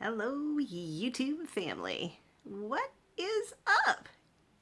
Hello, YouTube family. What is up?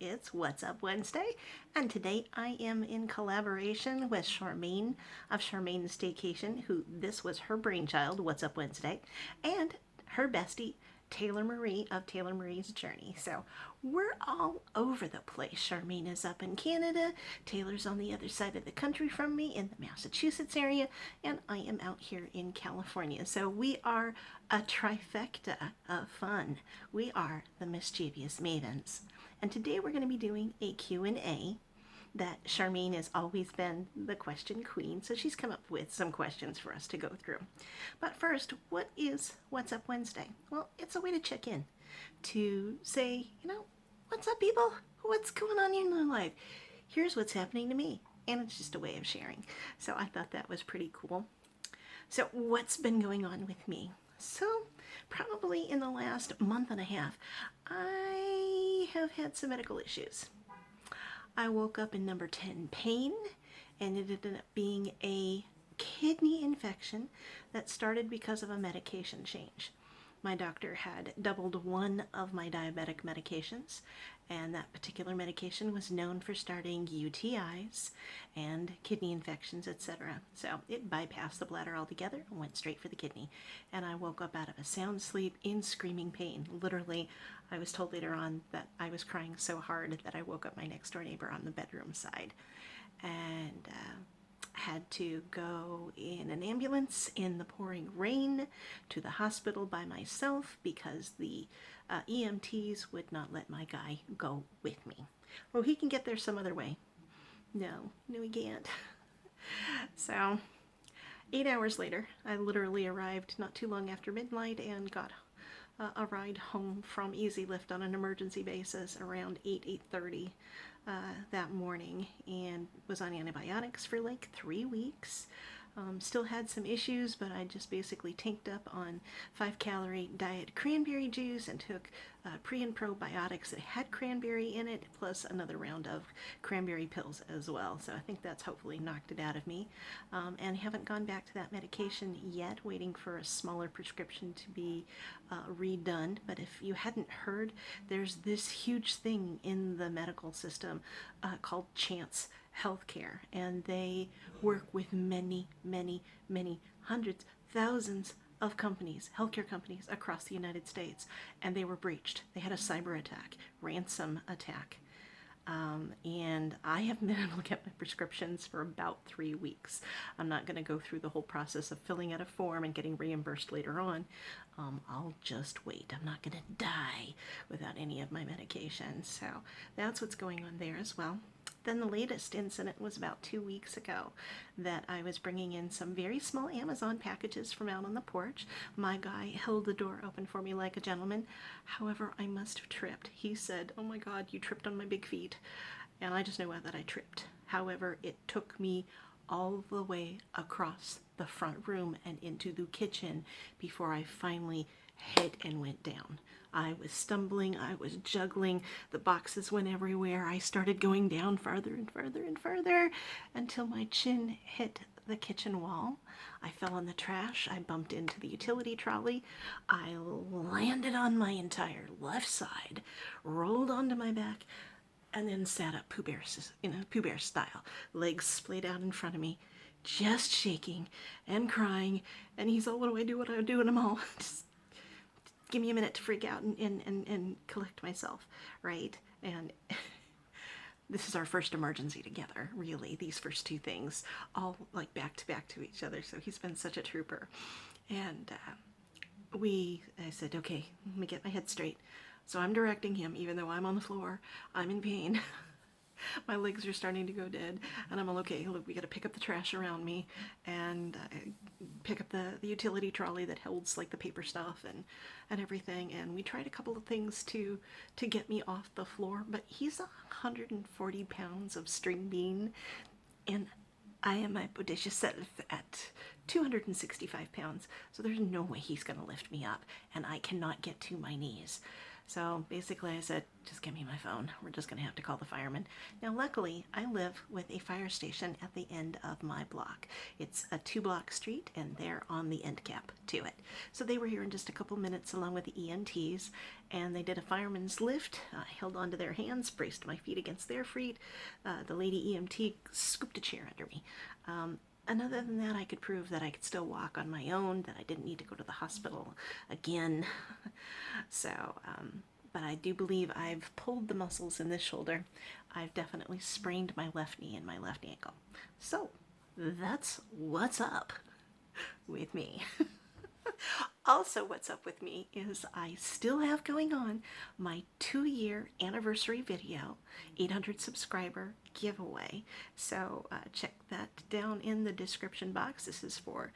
It's What's Up Wednesday, and today I am in collaboration with Sharmaine of Sharmaine Staycation, who this was her brainchild, What's Up Wednesday, and her bestie, Taylor Marie of Taylor Marie's Journey. So we're all over the place. Sharmaine is up in Canada, Taylor's on the other side of the country from me in the Massachusetts area, and I am out here in California. So we are a trifecta of fun. We are the Mischievous Mavens. And today we're going to be doing a Q&A that Sharmaine has always been the question queen, so she's come up with some questions for us to go through. But first, what is What's Up Wednesday? Well, it's a way to check in, to say, what's up, people? What's going on in your life? Here's what's happening to me. And it's just a way of sharing. So I thought that was pretty cool. So what's been going on with me? So probably in the last month and a half, I have had some medical issues. I woke up in number 10 pain, and it ended up being a kidney infection that started because of a medication change. My doctor had doubled one of my diabetic medications, and that particular medication was known for starting UTIs and kidney infections, etc. So it bypassed the bladder altogether and went straight for the kidney. And I woke up out of a sound sleep in screaming pain. Literally, I was told later on that I was crying so hard that I woke up my next door neighbor on the bedroom side. And had to go in an ambulance in the pouring rain to the hospital by myself because the EMTs would not let my guy go with me. Well, he can get there some other way. No, he can't. So 8 hours later, I literally arrived not too long after midnight and got a ride home from Easy Lift on an emergency basis around 8:30 that morning, and was on antibiotics for like 3 weeks. Still had some issues, but I just basically tanked up on 5-calorie diet cranberry juice and took pre and probiotics that had cranberry in it, plus another round of cranberry pills as well. So I think that's hopefully knocked it out of me. And haven't gone back to that medication yet, waiting for a smaller prescription to be redone. But if you hadn't heard, there's this huge thing in the medical system called Chance Healthcare, and they work with many hundreds, thousands of companies, healthcare companies across the United States, and they were breached. They had a cyber attack, ransom attack. And I haven't been able to get my prescriptions for about 3 weeks. I'm not going to go through the whole process of filling out a form and getting reimbursed later on. I'll just wait. I'm not going to die without any of my medications. So that's what's going on there as well. Then the latest incident was about 2 weeks ago that I was bringing in some very small Amazon packages from out on the porch. My guy held the door open for me like a gentleman. However, I must have tripped. He said, "Oh my God, you tripped on my big feet." And I just know that I tripped. However, it took me all the way across the front room and into the kitchen before I finally hit and went down. I was stumbling, I was juggling, the boxes went everywhere. I started going down farther and farther and farther until my chin hit the kitchen wall. I fell on the trash, I bumped into the utility trolley, I landed on my entire left side, rolled onto my back, and then sat up Pooh Bear style, legs splayed out in front of me, just shaking and crying. And he's all, "What do I do? What do I do?" And I'm all, just give me a minute to freak out and collect myself, right? And this is our first emergency together, really, these first two things, all like back to each other. So he's been such a trooper. And I said, "Okay, let me get my head straight." So I'm directing him, even though I'm on the floor, I'm in pain. My legs are starting to go dead, and I'm all, "Okay, look, we got to pick up the trash around me and pick up the utility trolley that holds like the paper stuff and everything." And we tried a couple of things to get me off the floor, but he's 140 pounds of string bean, and I am my bodacious self at 265 pounds, so there's no way he's going to lift me up, and I cannot get to my knees. So basically I said, just give me my phone. We're just going to have to call the firemen. Now, luckily, I live with a fire station at the end of my block. It's a 2-block street, and they're on the end cap to it. So they were here in just a couple minutes along with the EMTs, and they did a fireman's lift. I held onto their hands, braced my feet against their feet. The lady EMT scooped a chair under me. And other than that, I could prove that I could still walk on my own, that I didn't need to go to the hospital again. So, but I do believe I've pulled the muscles in this shoulder. I've definitely sprained my left knee and my left ankle. So, that's what's up with me. Also, what's up with me is I still have going on my 2-year anniversary video, 800 subscriber giveaway. So check that down in the description box. This is for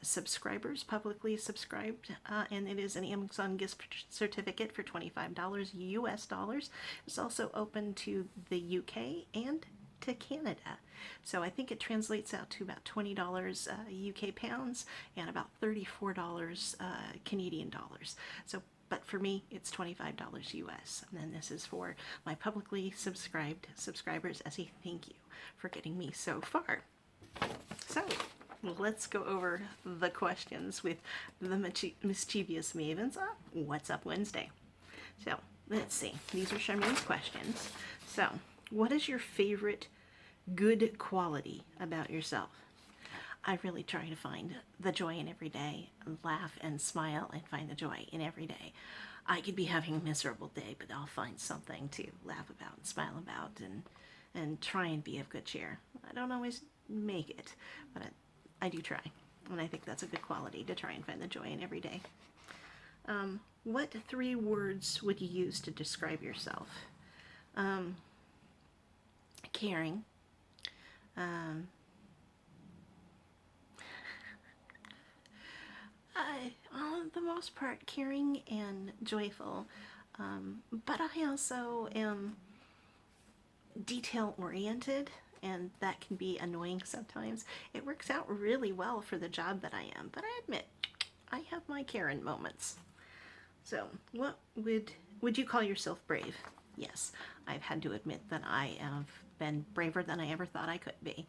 subscribers, publicly subscribed, and it is an Amazon gift certificate for $25 US dollars. It's also open to the UK and to Canada. So I think it translates out to about $20 UK pounds and about $34 Canadian dollars. So, but for me, it's $25 US. And then this is for my publicly subscribed subscribers as a thank you for getting me so far. So let's go over the questions with the Mischievous Mavens. What's up Wednesday? So let's see. These are Sharmaine's questions. So, what is your favorite good quality about yourself? I really try to find the joy in every day, laugh and smile and find the joy in every day. I could be having a miserable day, but I'll find something to laugh about and smile about and try and be of good cheer. I don't always make it, but I do try. And I think that's a good quality, to try and find the joy in every day. What 3 words would you use to describe yourself? Caring. On the most part, caring and joyful, but I also am detail-oriented, and that can be annoying sometimes. It works out really well for the job that I am, but I admit, I have my Karen moments. So, what would you call yourself brave? Yes, I've had to admit that I have been braver than I ever thought I could be.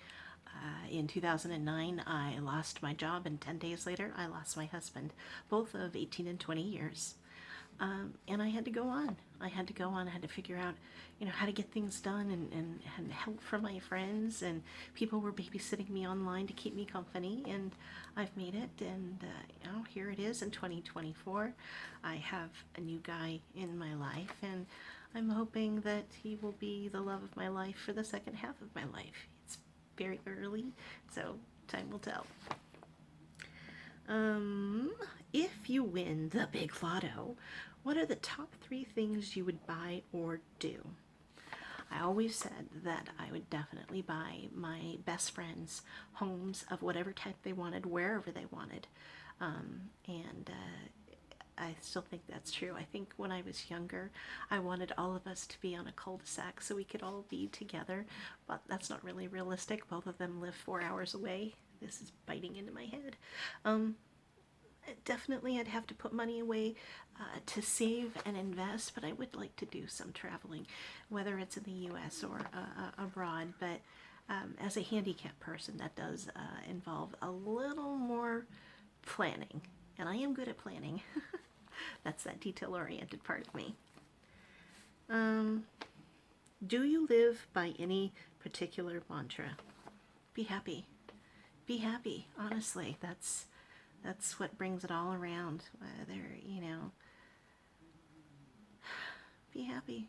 In 2009, I lost my job, and 10 days later, I lost my husband, both of 18 and 20 years. And I had to go on. I had to figure out, how to get things done and help from my friends, and people were babysitting me online to keep me company, and I've made it, and here it is in 2024. I have a new guy in my life, and I'm hoping that he will be the love of my life for the second half of my life. It's very early, so time will tell. If you win the big lotto, what are the top 3 things you would buy or do? I always said that I would definitely buy my best friends homes of whatever type they wanted, wherever they wanted. And I still think that's true. I think when I was younger, I wanted all of us to be on a cul-de-sac so we could all be together, but that's not really realistic. Both of them live 4 hours away. This is biting into my head. Definitely I'd have to put money away to save and invest, but I would like to do some traveling, whether it's in the U.S. or abroad. But as a handicapped person, that does involve a little more planning, and I am good at planning. That's that detail-oriented part of me. Do you live by any particular mantra? Be happy. Be happy. Honestly, that's what brings it all around. Be happy.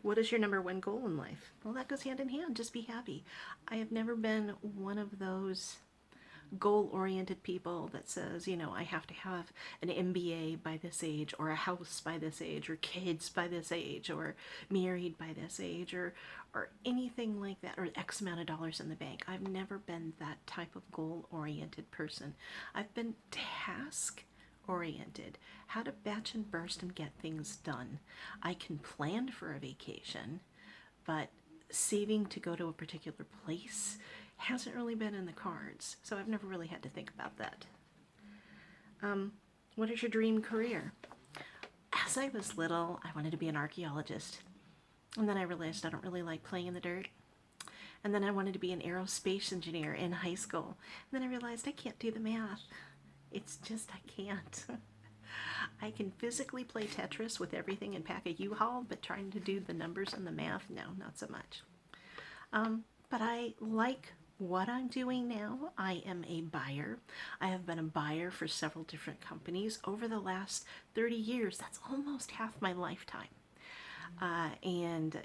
What is your number 1 goal in life? Well, that goes hand in hand. Just be happy. I have never been one of those goal-oriented people that says, I have to have an MBA by this age, or a house by this age, or kids by this age, or married by this age, or anything like that, or X amount of dollars in the bank. I've never been that type of goal-oriented person. I've been task-oriented. How to batch and burst and get things done. I can plan for a vacation, but saving to go to a particular place hasn't really been in the cards, so I've never really had to think about that. What is your dream career? As I was little, I wanted to be an archaeologist. And then I realized I don't really like playing in the dirt. And then I wanted to be an aerospace engineer in high school. And then I realized I can't do the math. It's just I can't. I can physically play Tetris with everything and pack a U-Haul, but trying to do the numbers and the math, no, not so much. But I like what I'm doing now. I am a buyer. I have been a buyer for several different companies over the last 30 years. That's almost half my lifetime. And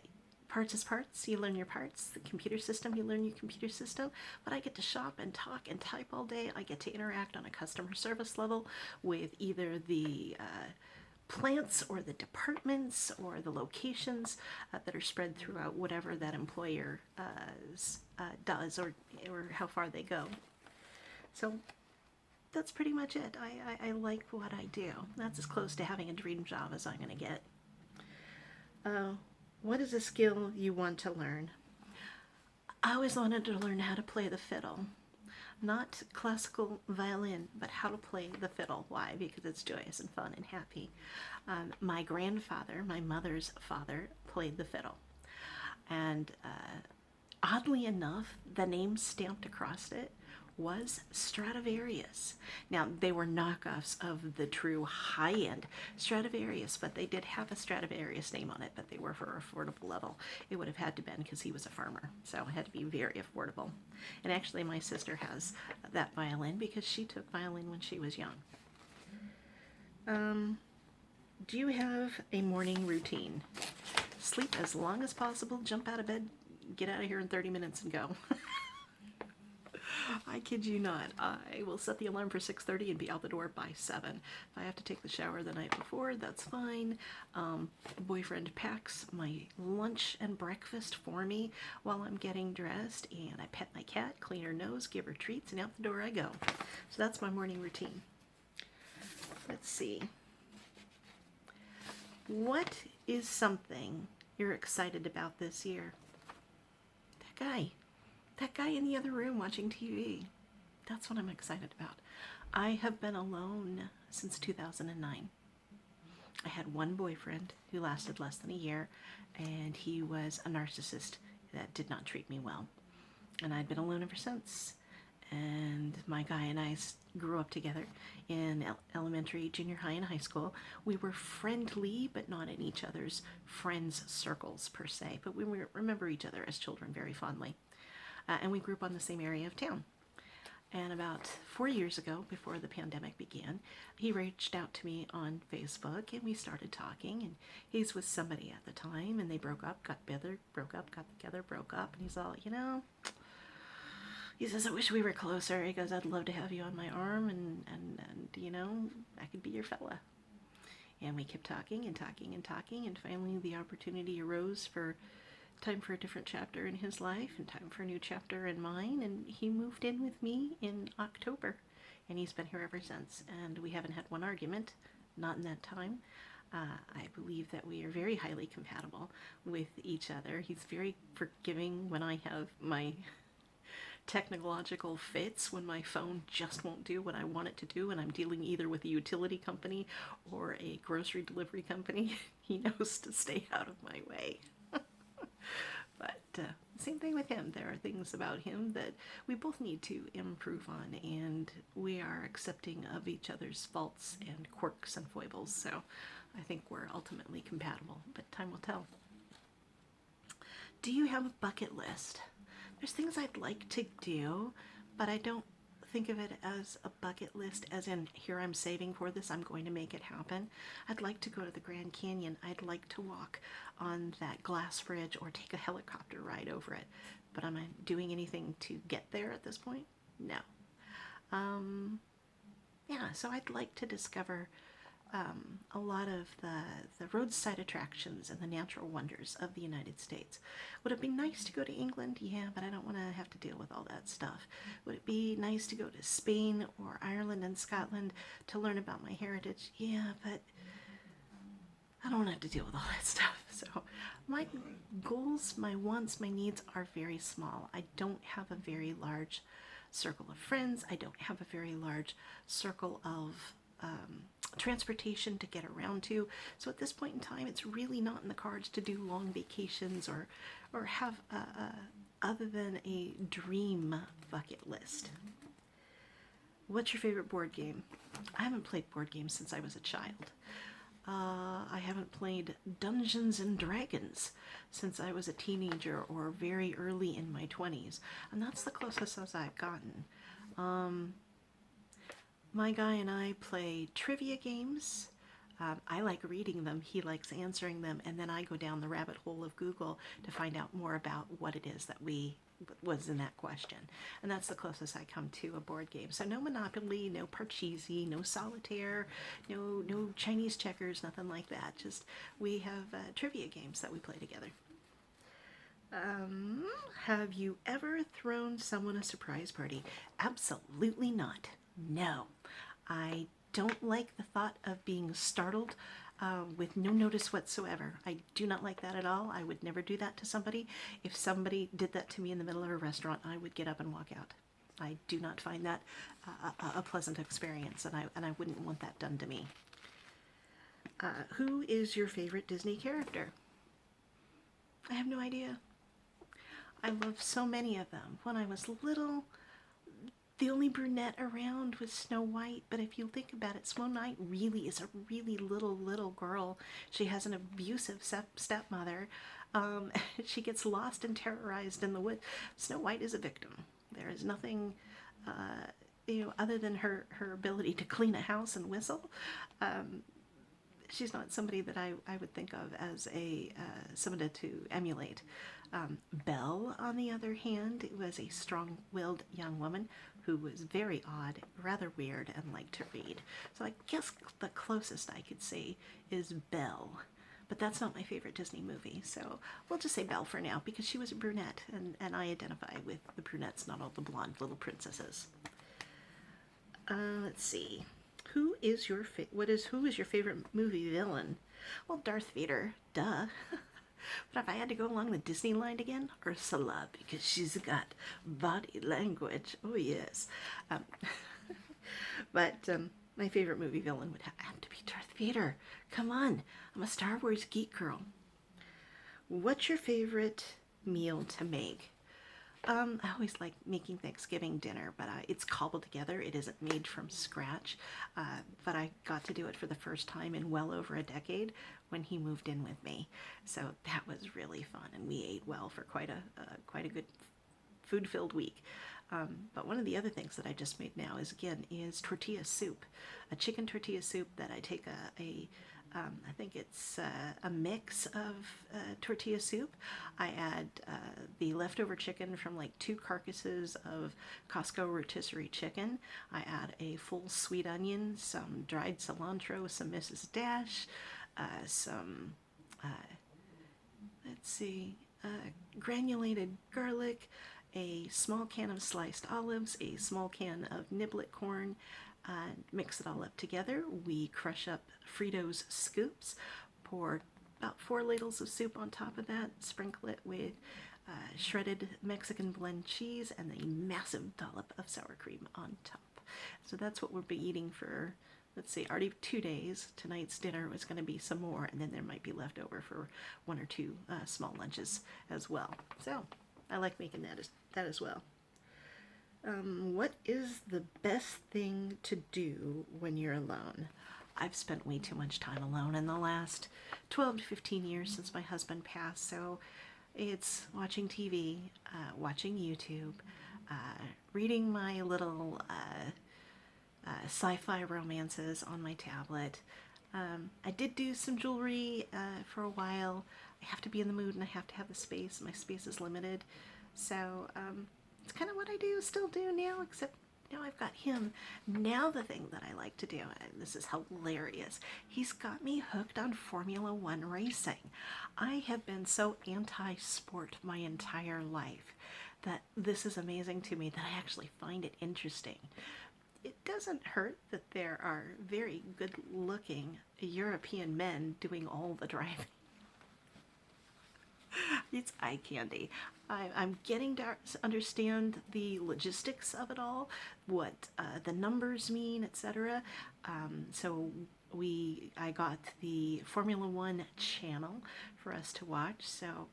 parts is parts. You learn your parts. The computer system, you learn your computer system. But I get to shop and talk and type all day. I get to interact on a customer service level with either the plants or the departments or the locations that are spread throughout whatever that employer does or how far they go. So that's pretty much it. I like what I do. That's as close to having a dream job as I'm going to get. What is a skill you want to learn? I always wanted to learn how to play the fiddle. Not classical violin, but how to play the fiddle. Why? Because it's joyous and fun and happy. My grandfather, my mother's father, played the fiddle. And oddly enough, the name stamped across it was Stradivarius. Now, they were knockoffs of the true high-end Stradivarius, but they did have a Stradivarius name on it, but they were for affordable level. It would have had to been because he was a farmer, so it had to be very affordable. And actually, my sister has that violin because she took violin when she was young. Do you have a morning routine? Sleep as long as possible, jump out of bed, get out of here in 30 minutes and go. I kid you not. I will set the alarm for 6:30 and be out the door by 7. If I have to take the shower the night before, that's fine. Boyfriend packs my lunch and breakfast for me while I'm getting dressed, and I pet my cat, clean her nose, give her treats, and out the door I go. So that's my morning routine. Let's see. What is something you're excited about this year? That guy in the other room watching TV. That's what I'm excited about. I have been alone since 2009. I had one boyfriend who lasted less than a year, and he was a narcissist that did not treat me well. And I'd been alone ever since. And my guy and I grew up together in elementary, junior high, and high school. We were friendly, but not in each other's friends' circles per se. But we remember each other as children very fondly. And we grew up on the same area of town. And about 4 years ago, before the pandemic began, he reached out to me on Facebook, and we started talking. And he's with somebody at the time, and they broke up, got together, broke up, got together, broke up. And he's all, he says, I wish we were closer. He goes, I'd love to have you on my arm, and I could be your fella. And we kept talking and talking and talking, and finally the opportunity arose for time for a different chapter in his life and time for a new chapter in mine, and he moved in with me in October, and he's been here ever since, and we haven't had one argument, not in that time. I believe that we are very highly compatible with each other. He's very forgiving when I have my technological fits, when my phone just won't do what I want it to do, and I'm dealing either with a utility company or a grocery delivery company. He knows to stay out of my way. But same thing with him. There are things about him that we both need to improve on, and we are accepting of each other's faults and quirks and foibles. So I think we're ultimately compatible, but time will tell. Do you have a bucket list? There's things I'd like to do, but I don't think of it as a bucket list as in, here I'm saving for this, I'm going to make it happen. I'd like to go to the Grand Canyon. I'd like to walk on that glass bridge or take a helicopter ride over it. But am I doing anything to get there at this point? No. So I'd like to discover a lot of the roadside attractions and the natural wonders of the United States. Would it be nice to go to England? Yeah, but I don't want to have to deal with all that stuff. Would it be nice to go to Spain or Ireland and Scotland to learn about my heritage? Yeah, but I don't want to have to deal with all that stuff. So my goals, my wants, my needs are very small. I don't have a very large circle of friends. I don't have a very large circle of transportation to get around to. So at this point in time, it's really not in the cards to do long vacations or have other than a dream bucket list. What's your favorite board game? I haven't played board games since I was a child. I haven't played Dungeons and Dragons since I was a teenager or very early in my 20s, and that's the closest as I've gotten. My guy and I play trivia games. I like reading them, he likes answering them, and then I go down the rabbit hole of Google to find out more about what it is that was in that question. And that's the closest I come to a board game. So no Monopoly, no Parcheesi, no Solitaire, no Chinese checkers, nothing like that. Just we have trivia games that we play together. Have you ever thrown someone a surprise party? Absolutely not. No. I don't like the thought of being startled with no notice whatsoever. I do not like that at all. I would never do that to somebody. If somebody did that to me in the middle of a restaurant, I would get up and walk out. I do not find that a pleasant experience, and I wouldn't want that done to me. Who is your favorite Disney character? I have no idea. I love so many of them. When I was little, the only brunette around was Snow White, but if you think about it, Snow White really is a really little girl. She has an abusive stepmother. She gets lost and terrorized in the woods. Snow White is a victim. There is nothing, other than her ability to clean a house and whistle. She's not somebody that I would think of as somebody to emulate. Belle, on the other hand, was a strong-willed young woman who was very odd, rather weird, and liked to read. So I guess the closest I could say is Belle. But that's not my favorite Disney movie, so we'll just say Belle for now, because she was a brunette, and I identify with the brunettes, not all the blonde little princesses. Let's see. Who is your favorite movie villain? Well, Darth Vader, duh. But if I had to go along the Disney line again, Ursula, because she's got body language. Oh, yes. But my favorite movie villain would have to be Darth Vader. Come on, I'm a Star Wars geek girl. What's your favorite meal to make? I always like making Thanksgiving dinner, but it's cobbled together. It isn't made from scratch, but I got to do it for the first time in well over a decade when he moved in with me. So that was really fun, and we ate well for quite a good food-filled week. But one of the other things that I just made now is tortilla soup, a chicken tortilla soup that I take I think it's a mix of tortilla soup. I add the leftover chicken from like 2 carcasses of Costco rotisserie chicken. I add a full sweet onion, some dried cilantro, some Mrs. Dash, some, granulated garlic, a small can of sliced olives, a small can of niblet corn. Mix it all up together. We crush up Fritos scoops, pour about 4 ladles of soup on top of that, sprinkle it with shredded Mexican blend cheese, and a massive dollop of sour cream on top. So that's what we'll be eating for, let's see, already 2 days. Tonight's dinner was going to be some more, and then there might be left over for 1 or 2 small lunches as well. So I like making that as well. What is the best thing to do when you're alone? I've spent way too much time alone in the last 12 to 15 years since my husband passed, so it's watching TV, watching YouTube, reading my little sci-fi romances on my tablet. I did do some jewelry for a while. I have to be in the mood and I have to have the space. My space is limited, so it's kind of what I still do now, except now I've got him. Now the thing that I like to do, and this is hilarious, he's got me hooked on Formula One racing. I have been so anti-sport my entire life that this is amazing to me that I actually find it interesting. It doesn't hurt that there are very good-looking European men doing all the driving. It's eye candy. I'm getting to understand the logistics of it all, what the numbers mean, etc. So I got the Formula One channel for us to watch. So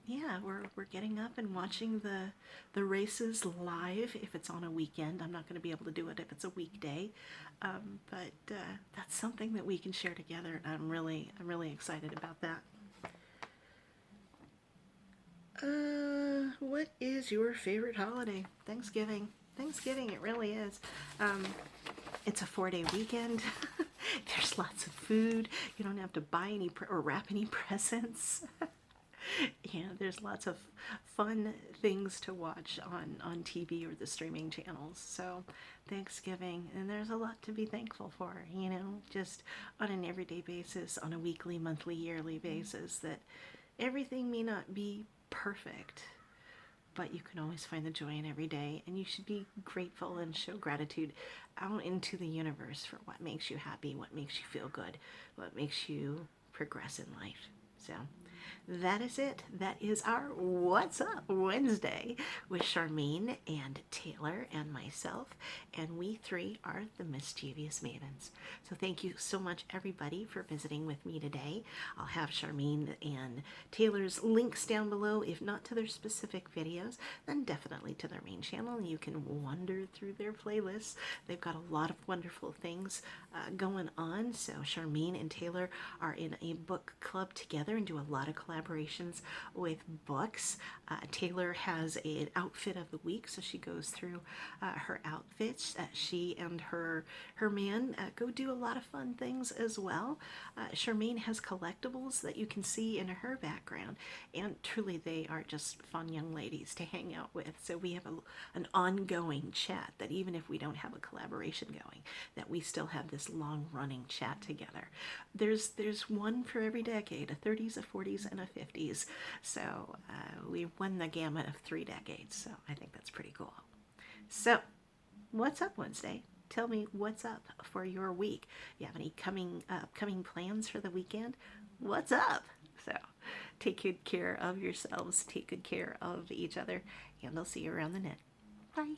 yeah, we're getting up and watching the races live if it's on a weekend. I'm not going to be able to do it if it's a weekday, but that's something that we can share together, and I'm really excited about that. What is your favorite holiday? Thanksgiving. Thanksgiving, it really is. It's a 4-day weekend. There's lots of food. You don't have to buy any or wrap any presents. Yeah, there's lots of fun things to watch on TV or the streaming channels. So, Thanksgiving, and there's a lot to be thankful for, just on an everyday basis, on a weekly, monthly, yearly basis, that everything may not be perfect, but you can always find the joy in every day, and you should be grateful and show gratitude out into the universe for what makes you happy, what makes you feel good, what makes you progress in life. So that is it. That is our What's Up Wednesday with Sharmaine and Taylor and myself, and we three are the Mischievous Mavens. So thank you so much, everybody, for visiting with me today. I'll have Sharmaine and Taylor's links down below. If not to their specific videos, then definitely to their main channel. You can wander through their playlists. They've got a lot of wonderful things going on. So Sharmaine and Taylor are in a book club together and do a lot of collaborations with books. Taylor has an outfit of the week, so she goes through her outfits. She and her man go do a lot of fun things as well. Sharmaine has collectibles that you can see in her background, and truly they are just fun young ladies to hang out with. So we have an ongoing chat that even if we don't have a collaboration going, that we still have this long running chat together. There's one for every decade, a 30s, a 40s, and a 50s. So we won the gamut of 3 decades. So I think that's pretty cool. So what's up Wednesday? Tell me what's up for your week. You have any upcoming plans for the weekend? What's up? So take good care of yourselves, take good care of each other, and I'll see you around the net. Bye.